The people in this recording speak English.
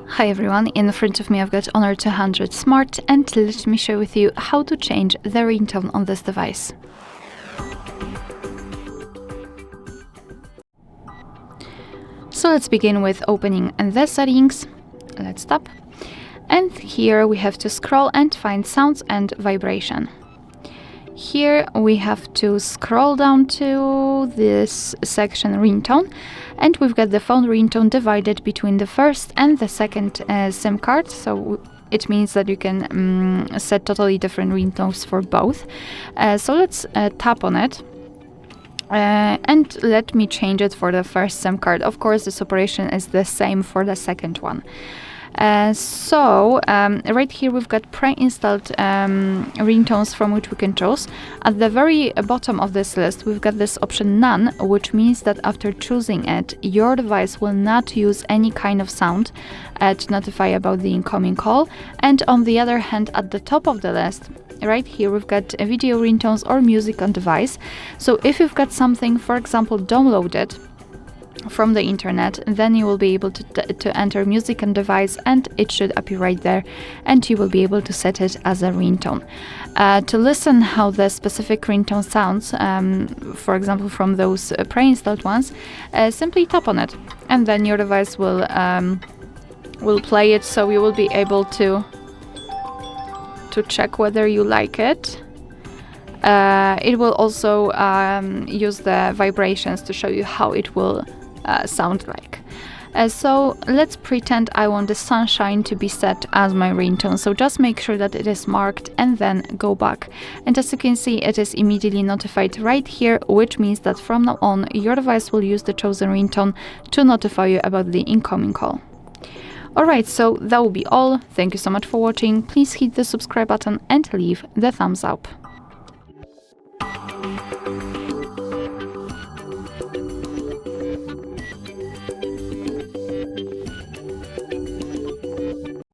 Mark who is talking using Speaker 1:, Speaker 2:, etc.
Speaker 1: Hi everyone, in front of me I've got Honor 200 Smart, and let me share with you how to change the ringtone on this device. So let's begin with opening the settings. Let's stop. And here we have to scroll and find sounds and vibration. Here we have to scroll down to this section ringtone, and we've got the phone ringtone divided between the first and the second SIM card, so it means that you can set totally different ringtones for both. So let's tap on it. And let me change it for the first SIM card. Of course, this operation is the same for the second one. Right here we've got pre-installed ringtones from which we can choose. At the very bottom of this list we've got this option None, which means that after choosing it, your device will not use any kind of sound to notify about the incoming call. And on the other hand, at the top of the list, right here we've got video ringtones or music on device. So if you've got something, for example, downloaded from the internet, then you will be able to enter music on device, and it should appear right there, and you will be able to set it as a ringtone. To listen how the specific ringtone sounds, for example from those pre-installed ones, simply tap on it, and then your device will play it, so you will be able to check whether you like it. It will also use the vibrations to show you how it will sound like. So let's pretend I want the sunshine to be set as my ringtone. So just make sure that it is marked and then go back. And as you can see, it is immediately notified right here, which means that from now on your device will use the chosen ringtone to notify you about the incoming call. Alright, so that will be all. Thank you so much for watching. Please hit the subscribe button and leave the thumbs up.